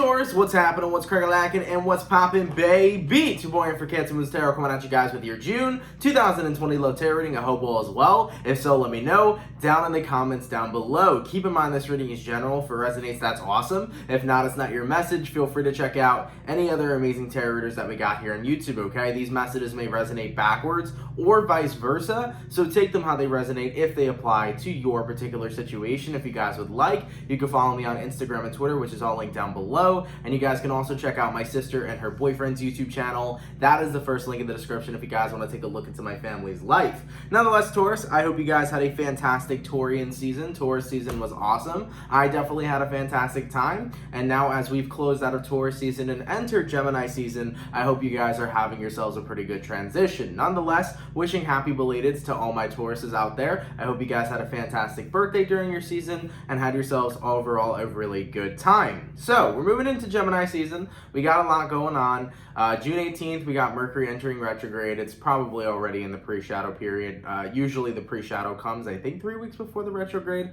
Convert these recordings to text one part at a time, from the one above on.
Taurus, what's happening, what's crack-a-lackin', and what's poppin', baby? It's your boy here for CancerMoonsTarot coming at you guys with your June 2020 love tarot reading. I hope all is well. If so, let me know down in the comments down below. Keep in mind this reading is general. If it resonates, that's awesome. If not, it's not your message. Feel free to check out any other amazing tarot readers that we got here on YouTube, okay? These messages may resonate backwards or vice versa, so take them how they resonate if they apply to your particular situation. If you guys would like, you can follow me on Instagram and Twitter, which is all linked down below, and you guys can also check out my sister and her boyfriend's YouTube channel. That is the first link in the description if you guys want to take a look into my family's life. Nonetheless, Taurus, I hope you guys had a fantastic Taurian season. Taurus season was awesome. I definitely had a fantastic time, and now as we've closed out of Taurus season and entered Gemini season, I hope you guys are having yourselves a pretty good transition. Nonetheless, wishing happy belateds to all my Tauruses out there. I hope you guys had a fantastic birthday during your season and had yourselves overall a really good time. So we're moving into Gemini season. We got a lot going on. June 18th, we got Mercury entering retrograde. It's probably already in the pre-shadow period. Usually the pre-shadow comes, I think, 3 weeks before the retrograde.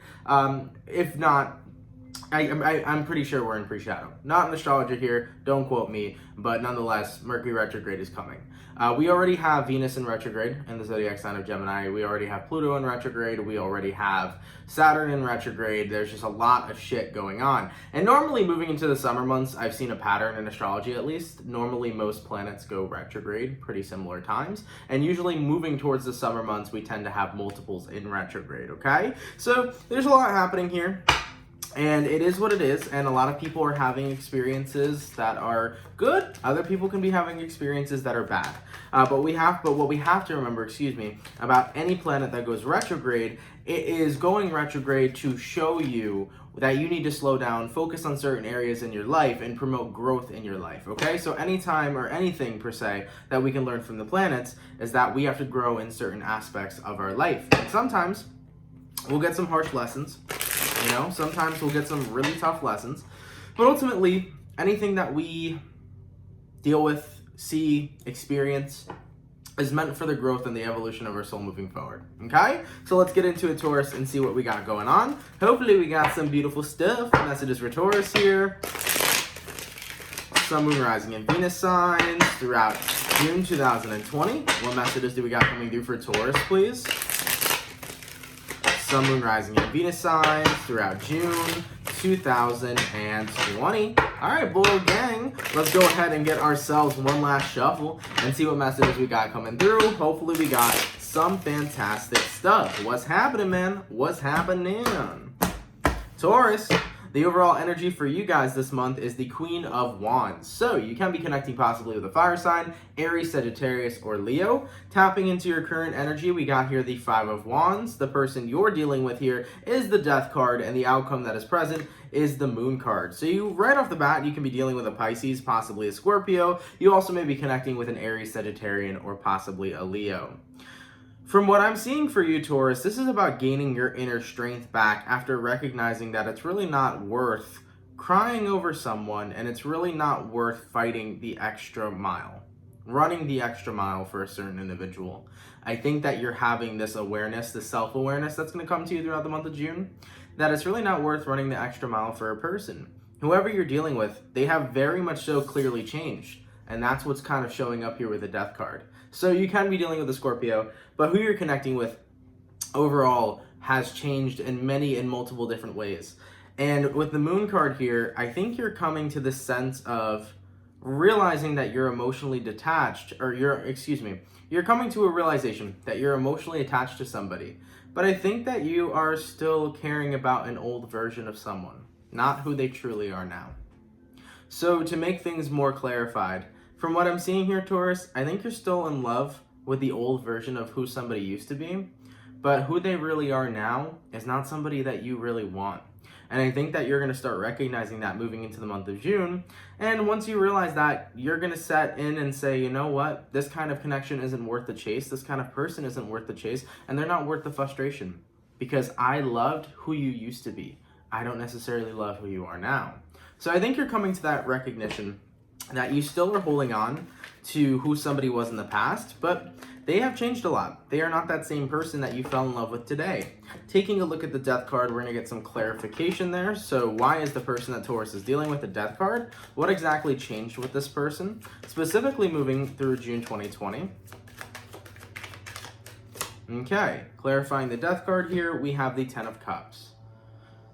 If not, I'm pretty sure we're in pre-shadow. Not an astrologer here, don't quote me, but nonetheless, Mercury retrograde is coming. We already have Venus in retrograde in the zodiac sign of Gemini. We already have Pluto in retrograde. We already have Saturn in retrograde. There's just a lot of shit going on. And normally moving into the summer months, I've seen a pattern in astrology at least. Normally most planets go retrograde pretty similar times. And usually moving towards the summer months, we tend to have multiples in retrograde, okay? So there's a lot happening here. And it is what it is, and a lot of people are having experiences that are good. Other people can be having experiences that are bad. But what we have to remember, about any planet that goes retrograde, it is going retrograde to show you that you need to slow down, focus on certain areas in your life, and promote growth in your life, okay? So anytime or anything, per se, that we can learn from the planets is that we have to grow in certain aspects of our life. And sometimes we'll get some harsh lessons. You know, sometimes we'll get some really tough lessons, but ultimately, anything that we deal with, see, experience, is meant for the growth and the evolution of our soul moving forward, okay? So let's get into it, Taurus, and see what we got going on. Hopefully we got some beautiful stuff. Messages for Taurus here. Sun, Moon, Rising, and Venus signs throughout June 2020. What messages do we got coming through for Taurus, please? Sun, Moon, Rising, and Venus signs throughout June 2020. All right, boy gang, let's go ahead and get ourselves one last shuffle and see what messages we got coming through. Hopefully we got some fantastic stuff. What's happening, man? What's happening? Taurus. The overall energy for you guys this month is the Queen of Wands. So you can be connecting possibly with a fire sign, Aries, Sagittarius, or Leo. Tapping into your current energy, we got here the Five of Wands. The person you're dealing with here is the Death card, and the outcome that is present is the Moon card. So you, right off the bat, you can be dealing with a Pisces, possibly a Scorpio. You also may be connecting with an Aries, Sagittarian, or possibly a Leo. From what I'm seeing for you, Taurus, this is about gaining your inner strength back after recognizing that it's really not worth crying over someone, and it's really not worth fighting the extra mile, running the extra mile for a certain individual. I think that you're having this awareness, this self-awareness that's going to come to you throughout the month of June, that it's really not worth running the extra mile for a person. Whoever you're dealing with, they have very much so clearly changed, and that's what's kind of showing up here with the Death card. So you can be dealing with a Scorpio, but who you're connecting with overall has changed in multiple different ways. And with the Moon card here, I think you're coming to the sense of realizing that you're emotionally detached, or you're coming to a realization that you're emotionally attached to somebody. But I think that you are still caring about an old version of someone, not who they truly are now. So to make things more clarified, from what I'm seeing here, Taurus, I think you're still in love with the old version of who somebody used to be, but who they really are now is not somebody that you really want. And I think that you're going to start recognizing that moving into the month of June. And once you realize that, you're going to set in and say, you know what, this kind of connection isn't worth the chase. This kind of person isn't worth the chase, and they're not worth the frustration, because I loved who you used to be. I don't necessarily love who you are now. So I think you're coming to that recognition that you still are holding on to who somebody was in the past, but they have changed a lot. They are not that same person that you fell in love with today. Taking a look at the Death card, we're going to get some clarification there. So why is the person that Taurus is dealing with the Death card? What exactly changed with this person? Specifically moving through June 2020. Okay, clarifying the Death card here, we have the Ten of Cups.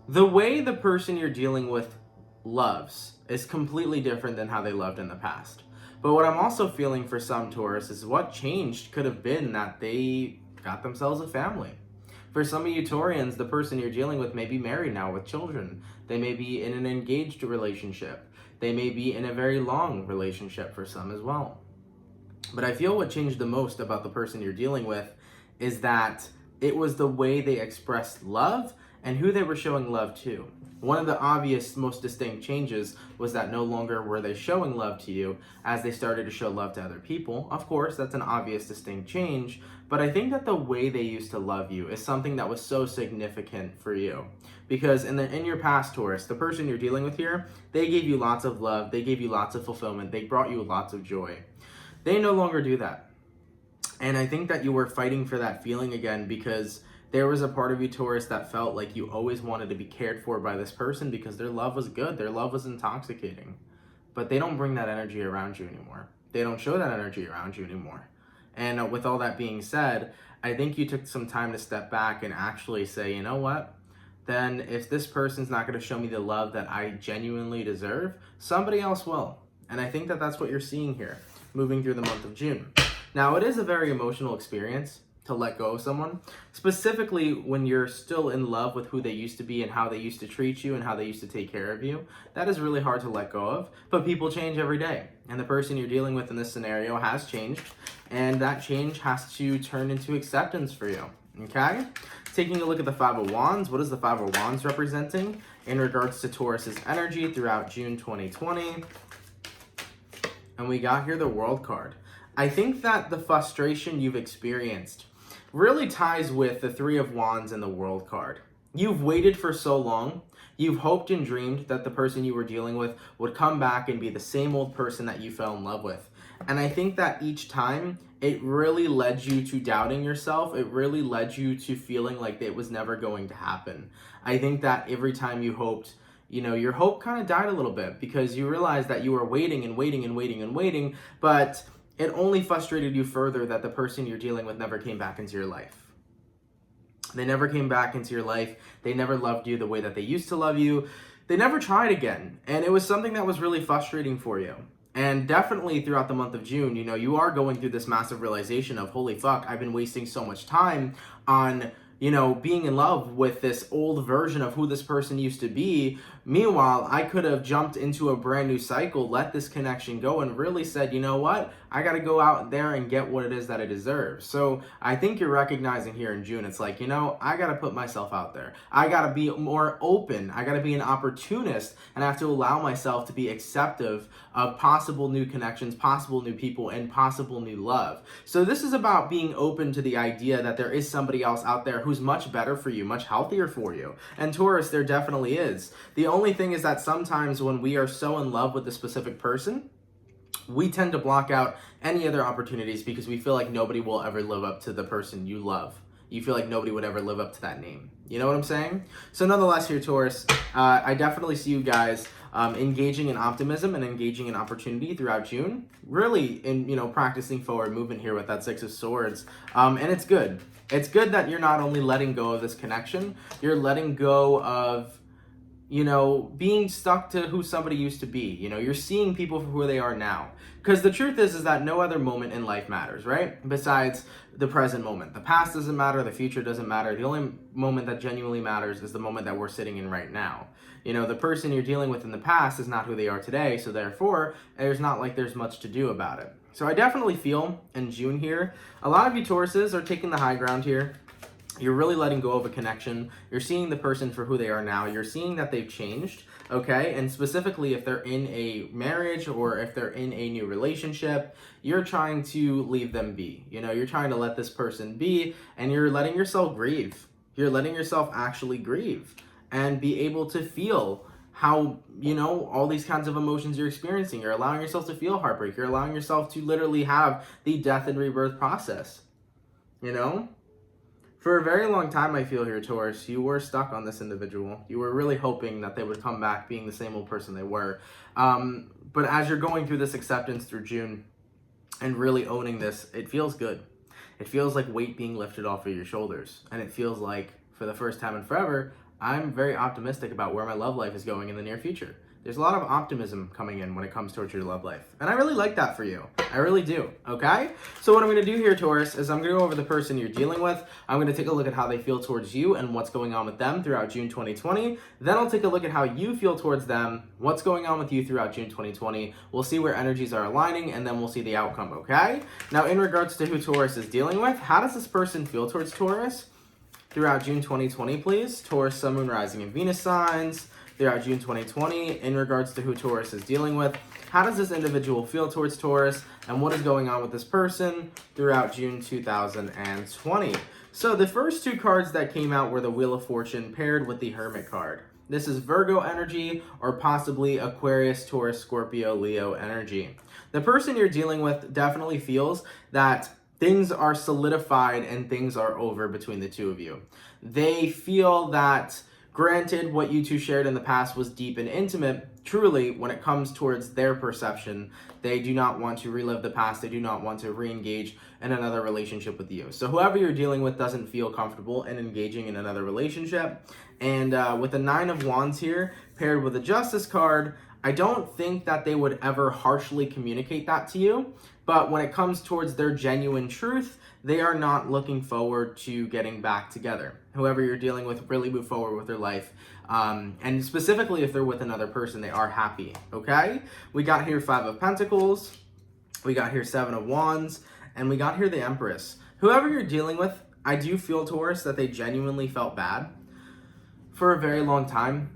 The way the person you're dealing with loves is completely different than how they loved in the past. But what I'm also feeling for some Taurus is what changed could have been that they got themselves a family. For some of you Taurians, the person you're dealing with may be married now with children. They may be in an engaged relationship. They may be in a very long relationship for some as well. But I feel what changed the most about the person you're dealing with is that it was the way they expressed love and who they were showing love to. One of the obvious, most distinct changes was that no longer were they showing love to you as they started to show love to other people. Of course, that's an obvious, distinct change, but I think that the way they used to love you is something that was so significant for you. Because in your past, Taurus, the person you're dealing with here, they gave you lots of love, they gave you lots of fulfillment, they brought you lots of joy. They no longer do that. And I think that you were fighting for that feeling again because there was a part of you, Taurus, that felt like you always wanted to be cared for by this person because their love was good, their love was intoxicating. But they don't bring that energy around you anymore. They don't show that energy around you anymore. And with all that being said, I think you took some time to step back and actually say, you know what? Then if this person's not going to show me the love that I genuinely deserve, somebody else will. And I think that that's what you're seeing here, moving through the month of June. Now, it is a very emotional experience to let go of someone, specifically when you're still in love with who they used to be and how they used to treat you and how they used to take care of you. That is really hard to let go of, but people change every day. And the person you're dealing with in this scenario has changed, and that change has to turn into acceptance for you, okay? Taking a look at the Five of Wands, what is the Five of Wands representing in regards to Taurus's energy throughout June 2020? And we got here the World card. I think that the frustration you've experienced really ties with the Three of Wands and the World card. You've waited for so long. You've hoped and dreamed that the person you were dealing with would come back and be the same old person that you fell in love with. And I think that each time it really led you to doubting yourself. It really led you to feeling like it was never going to happen. I think that every time you hoped, you know, your hope kind of died a little bit because you realized that you were waiting and waiting and waiting and waiting, but it only frustrated you further that the person you're dealing with never came back into your life. They never came back into your life. They never loved you the way that they used to love you. They never tried again. And it was something that was really frustrating for you. And definitely throughout the month of June, you know, you are going through this massive realization of, holy fuck, I've been wasting so much time on, you know, being in love with this old version of who this person used to be. Meanwhile, I could have jumped into a brand new cycle, let this connection go, and really said, you know what? I got to go out there and get what it is that I deserve. So I think you're recognizing here in June, it's like, you know, I got to put myself out there. I got to be more open. I got to be an opportunist, and I have to allow myself to be acceptive of possible new connections, possible new people, and possible new love. So this is about being open to the idea that there is somebody else out there who's much better for you, much healthier for you. And Taurus, there definitely is. The only thing is that sometimes when we are so in love with a specific person, we tend to block out any other opportunities because we feel like nobody will ever live up to the person you love. You feel like nobody would ever live up to that name. You know what I'm saying? So nonetheless here, Taurus, I definitely see you guys engaging in optimism and engaging in opportunity throughout June. Really in, you know, practicing forward movement here with that Six of Swords. And it's good. It's good that you're not only letting go of this connection, you're letting go of, you know, being stuck to who somebody used to be. You know, you're seeing people for who they are now. Because the truth is that no other moment in life matters, right? Besides the present moment. The past doesn't matter, the future doesn't matter. The only moment that genuinely matters is the moment that we're sitting in right now. You know, the person you're dealing with in the past is not who they are today, so therefore, there's not like there's much to do about it. So I definitely feel in June here, a lot of you Tauruses are taking the high ground here. You're really letting go of a connection. You're seeing the person for who they are now. You're seeing that they've changed, okay? And specifically, if they're in a marriage or if they're in a new relationship, you're trying to leave them be. You know, you're trying to let this person be, and you're letting yourself grieve. You're letting yourself actually grieve and be able to feel how, all these kinds of emotions you're experiencing. You're allowing yourself to feel heartbreak. You're allowing yourself to literally have the death and rebirth process, For a very long time, I feel here, Taurus, you were stuck on this individual. You were really hoping that they would come back being the same old person they were. But as you're going through this acceptance through June and really owning this, it feels good. It feels like weight being lifted off of your shoulders. And it feels like, for the first time in forever, I'm very optimistic about where my love life is going in the near future. There's a lot of optimism coming in when it comes towards your love life. And I really like that for you. I really do, okay? So what I'm going to do here, Taurus, is I'm going to go over the person you're dealing with. I'm going to take a look at how they feel towards you and what's going on with them throughout June 2020. Then I'll take a look at how you feel towards them, what's going on with you throughout June 2020. We'll see where energies are aligning, and then we'll see the outcome, okay? Now, in regards to who Taurus is dealing with, how does this person feel towards Taurus throughout June 2020, please? Taurus, Sun, Moon, Rising, and Venus signs. Throughout June 2020, in regards to who Taurus is dealing with. How does this individual feel towards Taurus, and what is going on with this person throughout June 2020? So the first two cards that came out were the Wheel of Fortune paired with the Hermit card. This is Virgo energy or possibly Aquarius, Taurus, Scorpio, Leo energy. The person you're dealing with definitely feels that things are solidified and things are over between the two of you. They feel that, granted, what you two shared in the past was deep and intimate. Truly, when it comes towards their perception, they do not want to relive the past. They do not want to re-engage in another relationship with you. So whoever you're dealing with doesn't feel comfortable in engaging in another relationship. And with the Nine of Wands here, paired with the Justice card, I don't think that they would ever harshly communicate that to you. But when it comes towards their genuine truth, they are not looking forward to getting back together. Whoever you're dealing with really move forward with their life. And specifically if they're with another person, they are happy, okay? We got here Five of Pentacles, we got here Seven of Wands, and we got here the Empress. Whoever you're dealing with, I do feel, Taurus, that they genuinely felt bad for a very long time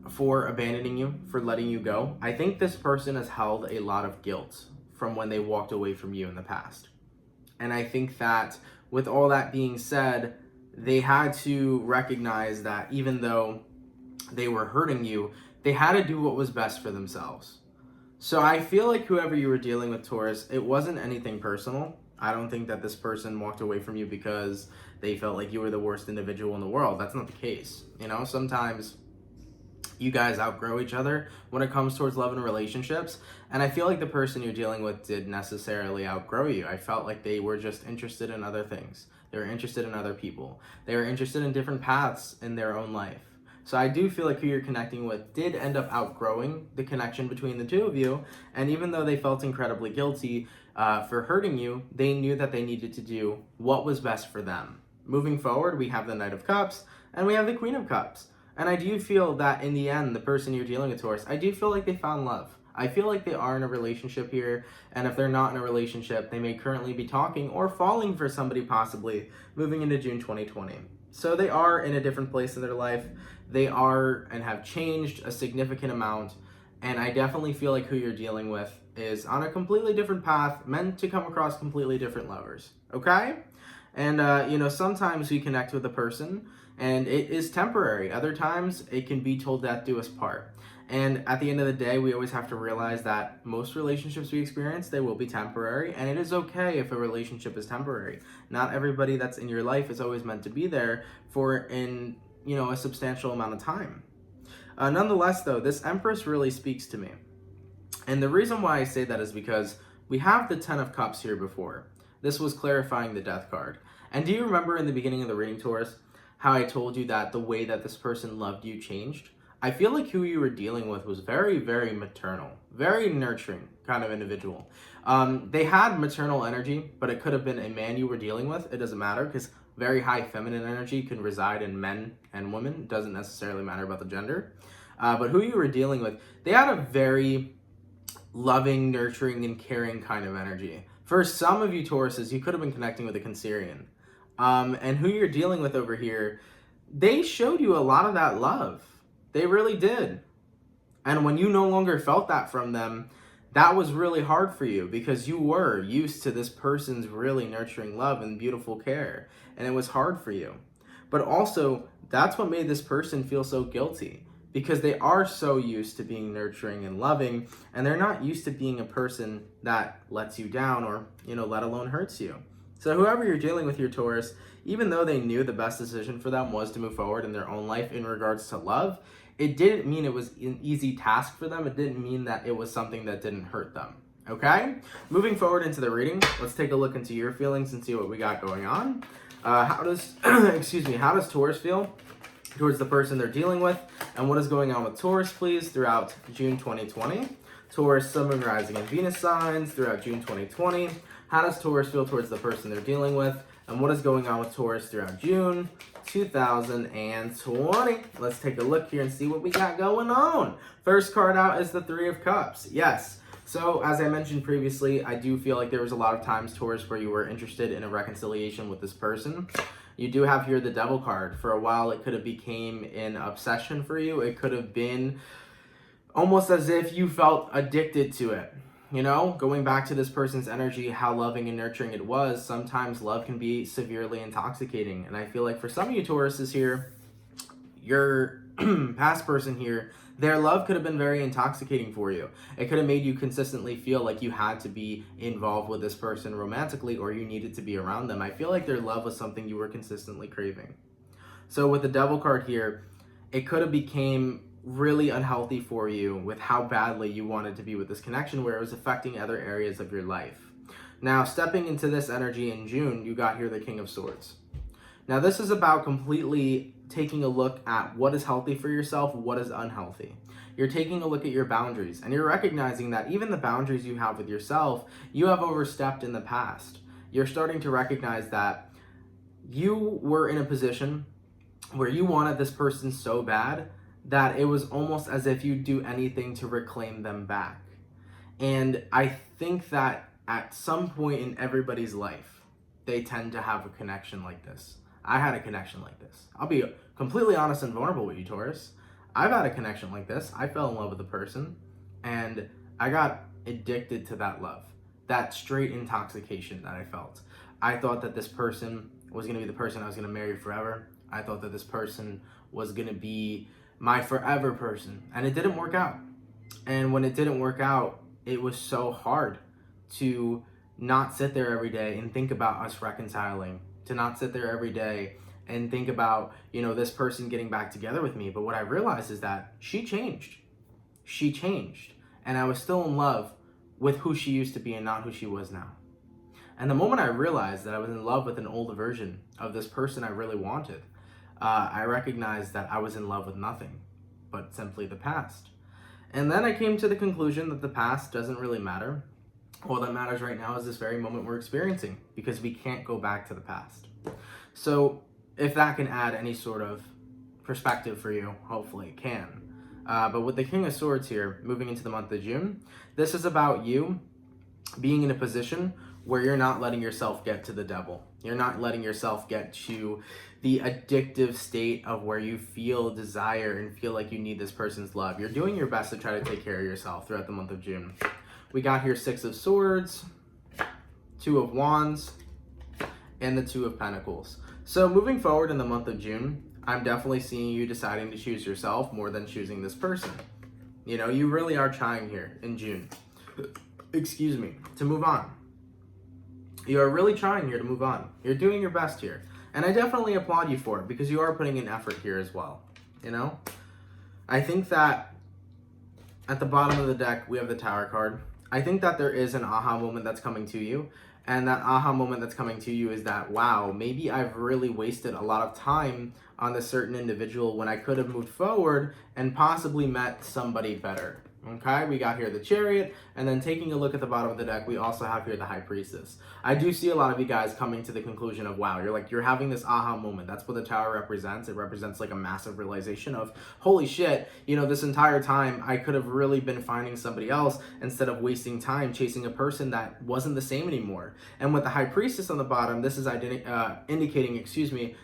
for abandoning you, for letting you go. I think this person has held a lot of guilt from when they walked away from you in the past. And I think that with all that being said, they had to recognize that even though they were hurting you, they had to do what was best for themselves. So I feel like whoever you were dealing with, Taurus, it wasn't anything personal. I don't think that this person walked away from you because they felt like you were the worst individual in the world. That's not the case. Sometimes you guys outgrow each other when it comes towards love and relationships. And I feel like the person you're dealing with did necessarily outgrow you. I felt like they were just interested in other things. They were interested in other people. They were interested in different paths in their own life. So I do feel like who you're connecting with did end up outgrowing the connection between the two of you. And even though they felt incredibly guilty for hurting you, they knew that they needed to do what was best for them. Moving forward, we have the Knight of Cups and we have the Queen of Cups. And I do feel that in the end, the person you're dealing with, Taurus, I do feel like they found love. I feel like they are in a relationship here, and if they're not in a relationship, they may currently be talking or falling for somebody possibly moving into June 2020. So they are in a different place in their life. They are and have changed a significant amount, and I definitely feel like who you're dealing with is on a completely different path, meant to come across completely different lovers, okay? And, sometimes we connect with a person, and it is temporary. Other times, it can be till death do us part. And at the end of the day, we always have to realize that most relationships we experience, they will be temporary, and it is okay if a relationship is temporary. Not everybody that's in your life is always meant to be there for a substantial amount of time. Nonetheless, though, this Empress really speaks to me. And the reason why I say that is because we have the Ten of Cups here before. This was clarifying the Death card. And do you remember in the beginning of the reading, Taurus, how I told you that the way that this person loved you changed? I feel like who you were dealing with was very, very maternal, very nurturing kind of individual. They had maternal energy, but it could have been a man you were dealing with. It doesn't matter, because very high feminine energy can reside in men and women. It doesn't necessarily matter about the gender. But who you were dealing with, they had a very loving, nurturing, and caring kind of energy. For some of you Tauruses, you could have been connecting with a Cancerian. And who you're dealing with over here, they showed you a lot of that love. They really did. And when you no longer felt that from them, that was really hard for you because you were used to this person's really nurturing love and beautiful care. And it was hard for you. But also, that's what made this person feel so guilty. because they are so used to being nurturing and loving, and they're not used to being a person that lets you down or, let alone hurts you. So whoever you're dealing with, your Taurus, even though they knew the best decision for them was to move forward in their own life in regards to love, it didn't mean it was an easy task for them. It didn't mean that it was something that didn't hurt them. Okay? Moving forward into the reading, let's take a look into your feelings and see what we got going on. How does Taurus feel towards the person they're dealing with, and what is going on with Taurus, please, throughout June 2020? Taurus, Sun, Moon, Rising, and Venus signs throughout June 2020. How does Taurus feel towards the person they're dealing with, and what is going on with Taurus throughout June 2020? Let's take a look here and see what we got going on. First card out is the Three of Cups. Yes. So, as I mentioned previously, I do feel like there was a lot of times, Taurus, where you were interested in a reconciliation with this person. You do have here the Devil card. For a while, it could have became an obsession for you. It could have been almost as if you felt addicted to it. Going back to this person's energy, how loving and nurturing it was, sometimes love can be severely intoxicating. And I feel like for some of you Tauruses here, your past person here, their love could have been very intoxicating for you. It could have made you consistently feel like you had to be involved with this person romantically, or you needed to be around them. I feel like their love was something you were consistently craving. So with the Devil card here, it could have became really unhealthy for you with how badly you wanted to be with this connection, where it was affecting other areas of your life. Now, stepping into this energy in June, you got here the King of Swords. Now, this is about completely taking a look at what is healthy for yourself, what is unhealthy. You're taking a look at your boundaries, and you're recognizing that even the boundaries you have with yourself, you have overstepped in the past. You're starting to recognize that you were in a position where you wanted this person so bad that it was almost as if you'd do anything to reclaim them back. And I think that at some point in everybody's life, they tend to have a connection like this. I had a connection like this. I'll be completely honest and vulnerable with you, Taurus. I've had a connection like this. I fell in love with a person, and I got addicted to that love, that straight intoxication that I felt. I thought that this person was going to be the person I was going to marry forever. I thought that this person was going to be my forever person, and it didn't work out. And when it didn't work out, it was so hard to not sit there every day and think about us reconciling, to not sit there every day and think about, this person getting back together with me. But what I realized is that she changed. She changed. And I was still in love with who she used to be and not who she was now. And the moment I realized that I was in love with an old version of this person I really wanted, I recognized that I was in love with nothing but simply the past. And then I came to the conclusion that the past doesn't really matter. All that matters right now is this very moment we're experiencing, because we can't go back to the past. So if that can add any sort of perspective for you, hopefully it can. But with the King of Swords here, moving into the month of June, this is about you being in a position where you're not letting yourself get to the devil. You're not letting yourself get to the addictive state of where you feel desire and feel like you need this person's love. You're doing your best to try to take care of yourself throughout the month of June. We got here Six of Swords, Two of Wands, and the Two of Pentacles. So moving forward in the month of June, I'm definitely seeing you deciding to choose yourself more than choosing this person. You really are trying here in June, to move on. You are really trying here to move on. You're doing your best here. And I definitely applaud you for it, because you are putting in effort here as well. I think that at the bottom of the deck, we have the Tower card. I think that there is an aha moment that's coming to you. And that aha moment that's coming to you is that, wow, maybe I've really wasted a lot of time on this certain individual when I could have moved forward and possibly met somebody better. Okay, we got here the Chariot, and then taking a look at the bottom of the deck, we also have here the High Priestess. I do see a lot of you guys coming to the conclusion of, wow, you're having this aha moment. That's what the Tower represents. It represents like a massive realization of, holy shit, this entire time I could have really been finding somebody else instead of wasting time chasing a person that wasn't the same anymore. And with the High Priestess on the bottom, this is indicating,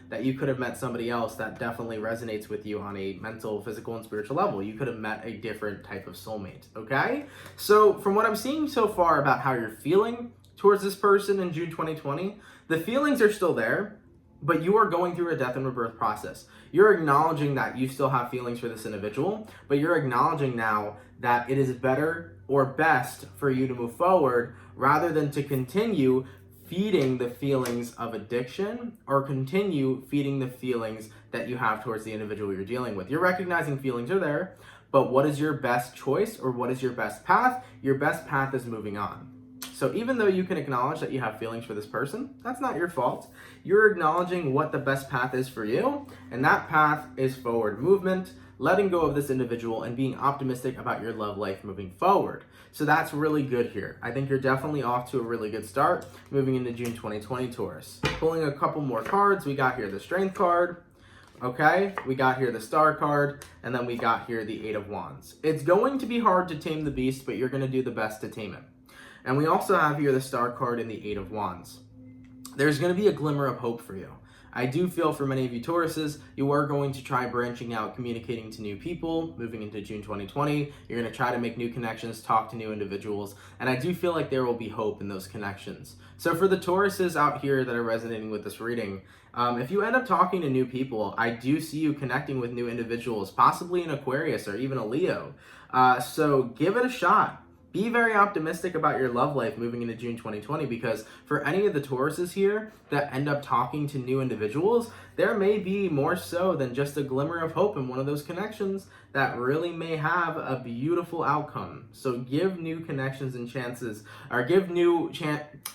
that you could have met somebody else that definitely resonates with you on a mental, physical, and spiritual level. You could have met a different type of soulmate, okay? So from what I'm seeing so far about how you're feeling towards this person in June 2020, the feelings are still there, but you are going through a death and rebirth process. You're acknowledging that you still have feelings for this individual, but you're acknowledging now that it is better or best for you to move forward rather than to continue feeding the feelings of addiction or continue feeding the feelings that you have towards the individual you're dealing with. You're recognizing feelings are there, but what is your best choice or what is your best path? Your best path is moving on. So even though you can acknowledge that you have feelings for this person, that's not your fault. You're acknowledging what the best path is for you, and that path is forward movement, letting go of this individual, and being optimistic about your love life moving forward. So that's really good here. I think you're definitely off to a really good start moving into June 2020, Taurus. Pulling a couple more cards, we got here the Strength card. Okay, we got here the Star card, and then we got here the Eight of Wands. It's going to be hard to tame the beast, but you're going to do the best to tame it. And we also have here the Star card and the Eight of Wands. There's going to be a glimmer of hope for you. I do feel for many of you Tauruses, you are going to try branching out, communicating to new people, moving into June 2020. You're going to try to make new connections, talk to new individuals, and I do feel like there will be hope in those connections. So for the Tauruses out here that are resonating with this reading, if you end up talking to new people, I do see you connecting with new individuals, possibly an Aquarius or even a Leo. So give it a shot. Be very optimistic about your love life moving into June 2020, because for any of the Tauruses here that end up talking to new individuals, there may be more so than just a glimmer of hope in one of those connections that really may have a beautiful outcome. So give new connections and chances, or give new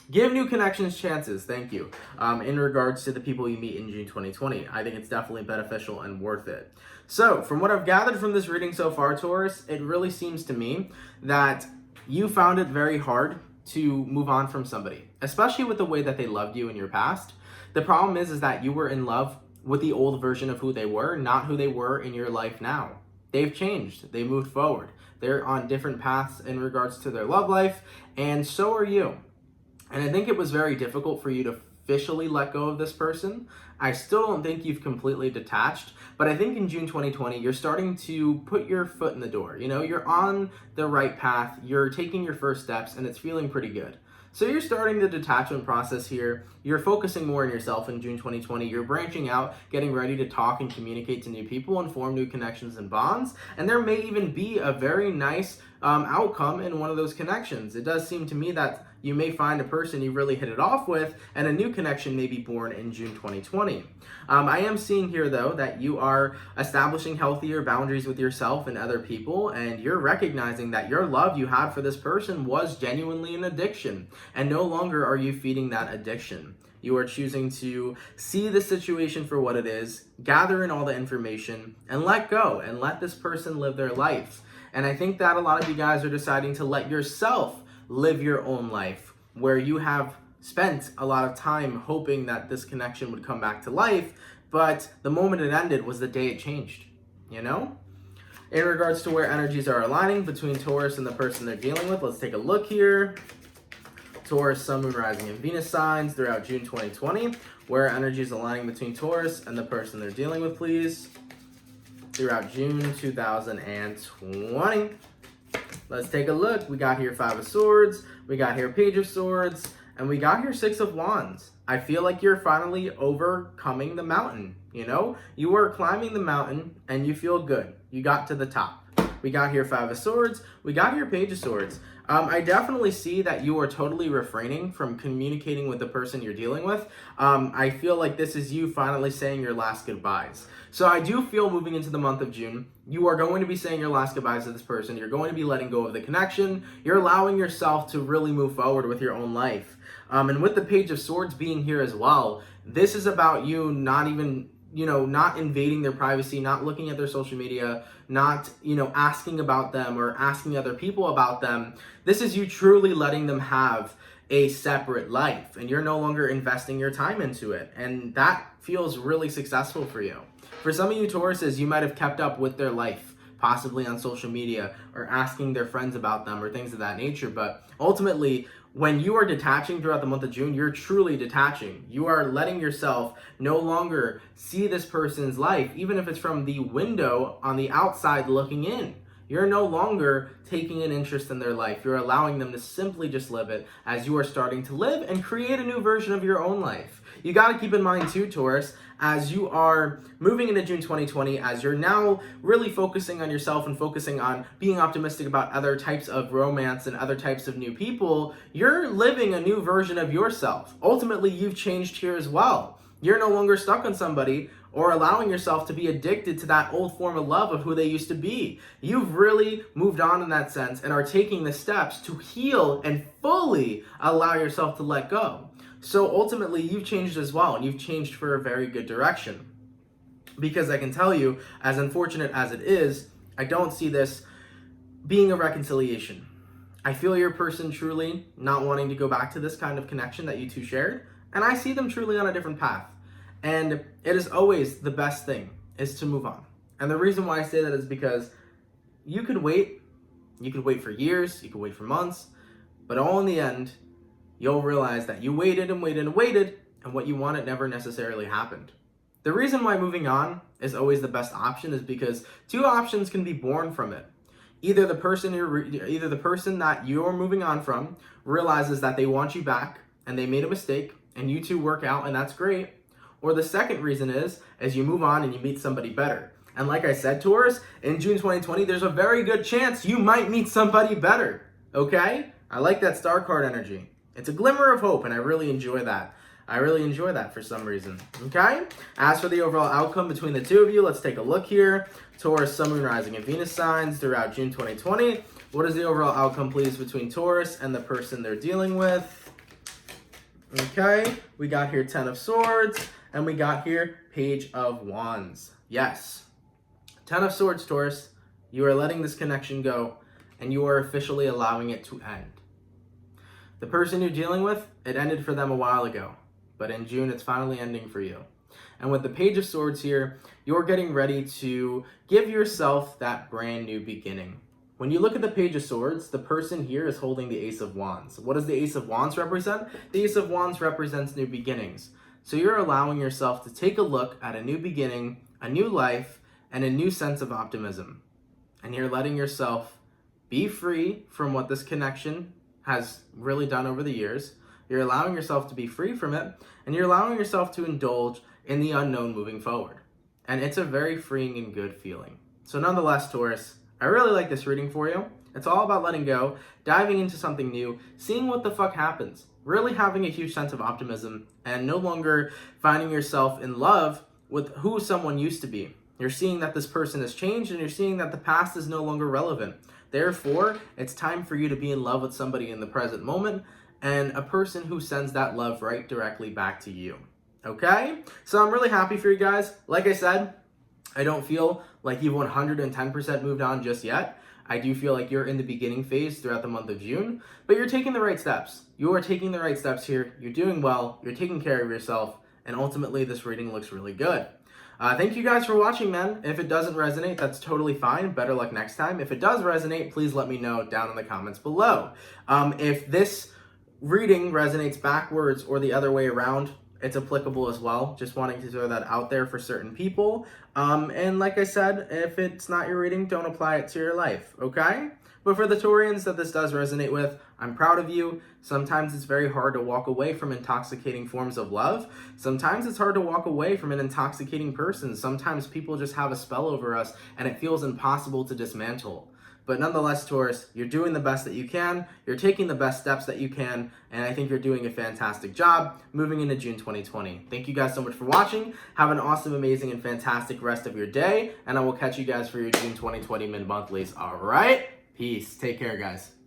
connections chances, thank you, in regards to the people you meet in June 2020. I think it's definitely beneficial and worth it. So from what I've gathered from this reading so far, Taurus, it really seems to me that you found it very hard to move on from somebody, especially with the way that they loved you in your past. The problem is that you were in love with the old version of who they were, not who they were in your life now. They've changed. They moved forward. They're on different paths in regards to their love life, and so are you. And I think it was very difficult for you to officially let go of this person. I still don't think you've completely detached, but I think in June 2020, you're starting to put your foot in the door. You know, you're on the right path, you're taking your first steps, and it's feeling pretty good. So you're starting the detachment process here. You're focusing more on yourself in June 2020. You're branching out, getting ready to talk and communicate to new people and form new connections and bonds. And there may even be a very nice outcome in one of those connections. It does seem to me that you may find a person you really hit it off with, and a new connection may be born in June 2020. I am seeing here, though, that you are establishing healthier boundaries with yourself and other people, and you're recognizing that your love you had for this person was genuinely an addiction, and no longer are you feeding that addiction. You are choosing to see the situation for what it is, gather in all the information, and let go, and let this person live their life. And I think that a lot of you guys are deciding to let yourself live your own life, where you have spent a lot of time hoping that this connection would come back to life, but the moment it ended was the day it changed, you know? In regards to where energies are aligning between Taurus and the person they're dealing with, let's take a look here. Taurus, Sun, Moon, Rising, and Venus signs throughout June 2020. Where energies aligning between Taurus and the person they're dealing with, please, throughout June 2020. Let's take a look. We got here Five of Swords, we got here Page of Swords, and we got here Six of Wands. I feel like you're finally overcoming the mountain, you know? You were climbing the mountain and you feel good. You got to the top. We got here Five of Swords, we got here Page of Swords. I definitely see that you are totally refraining from communicating with the person you're dealing with. I feel like this is you finally saying your last goodbyes. So I do feel moving into the month of June, you are going to be saying your last goodbyes to this person. You're going to be letting go of the connection. You're allowing yourself to really move forward with your own life. And with the Page of Swords being here as well, this is about you not even, not invading their privacy, not looking at their social media, not, asking about them or asking other people about them. This is you truly letting them have a separate life, and you're no longer investing your time into it. And that feels really successful for you. For some of you Tauruses, you might have kept up with their life, possibly on social media or asking their friends about them or things of that nature. But ultimately, when you are detaching throughout the month of June, you're truly detaching. You are letting yourself no longer see this person's life, even if it's from the window on the outside looking in. You're no longer taking an interest in their life. You're allowing them to simply just live it as you are starting to live and create a new version of your own life. You got to keep in mind too, Taurus, as you are moving into June 2020, as you're now really focusing on yourself and focusing on being optimistic about other types of romance and other types of new people, you're living a new version of yourself. Ultimately, you've changed here as well. You're no longer stuck on somebody or allowing yourself to be addicted to that old form of love of who they used to be. You've really moved on in that sense and are taking the steps to heal and fully allow yourself to let go. So ultimately, you've changed as well, and you've changed for a very good direction. Because I can tell you, as unfortunate as it is, I don't see this being a reconciliation. I feel your person truly not wanting to go back to this kind of connection that you two shared, and I see them truly on a different path. And it is always the best thing is to move on. And the reason why I say that is because you could wait for years, you could wait for months, but all in the end, you'll realize that you waited and waited and waited, and what you wanted never necessarily happened. The reason why moving on is always the best option is because two options can be born from it. Either the person that you're moving on from realizes that they want you back and they made a mistake and you two work out and that's great. Or the second reason is you move on and you meet somebody better. And like I said, Taurus, in June 2020, there's a very good chance you might meet somebody better. Okay? I like that star card energy. It's a glimmer of hope, and I really enjoy that. I really enjoy that for some reason. Okay? As for the overall outcome between the two of you, let's take a look here. Taurus, Sun, Moon, Rising, and Venus signs throughout June 2020. What is the overall outcome, please, between Taurus and the person they're dealing with? Okay, we got here 10 of Swords, and we got here Page of Wands. Yes. 10 of Swords, Taurus. You are letting this connection go, and you are officially allowing it to end. The person you're dealing with, it ended for them a while ago, but in June, it's finally ending for you. And with the Page of Swords here, you're getting ready to give yourself that brand new beginning. When you look at the Page of Swords, the person here is holding the Ace of Wands. What does the Ace of Wands represent? The Ace of Wands represents new beginnings. So you're allowing yourself to take a look at a new beginning, a new life, and a new sense of optimism. And you're letting yourself be free from what this connection has really done over the years. You're allowing yourself to be free from it, and you're allowing yourself to indulge in the unknown moving forward. And it's a very freeing and good feeling. So nonetheless, Taurus, I really like this reading for you. It's all about letting go, diving into something new, seeing what the fuck happens, really having a huge sense of optimism, and no longer finding yourself in love with who someone used to be. You're seeing that this person has changed, and you're seeing that the past is no longer relevant. Therefore, it's time for you to be in love with somebody in the present moment, and a person who sends that love right directly back to you. Okay? So I'm really happy for you guys. Like I said, I don't feel like you've 110% moved on just yet. I do feel like you're in the beginning phase throughout the month of June, but you're taking the right steps. You are taking the right steps here. You're doing well. You're taking care of yourself, and ultimately this reading looks really good. Thank you guys for watching, man. If it doesn't resonate, that's totally fine. Better luck next time. If it does resonate, please let me know down in the comments below. If this reading resonates backwards or the other way around, it's applicable as well. Just wanting to throw that out there for certain people. And like I said, if it's not your reading, don't apply it to your life, okay? But for the Taurians that this does resonate with, I'm proud of you. Sometimes it's very hard to walk away from intoxicating forms of love. Sometimes it's hard to walk away from an intoxicating person. Sometimes people just have a spell over us and it feels impossible to dismantle. But nonetheless, Taurus, you're doing the best that you can. You're taking the best steps that you can. And I think you're doing a fantastic job moving into June 2020. Thank you guys so much for watching. Have an awesome, amazing, and fantastic rest of your day. And I will catch you guys for your June 2020 mid-monthlies. All right? Peace. Take care, guys.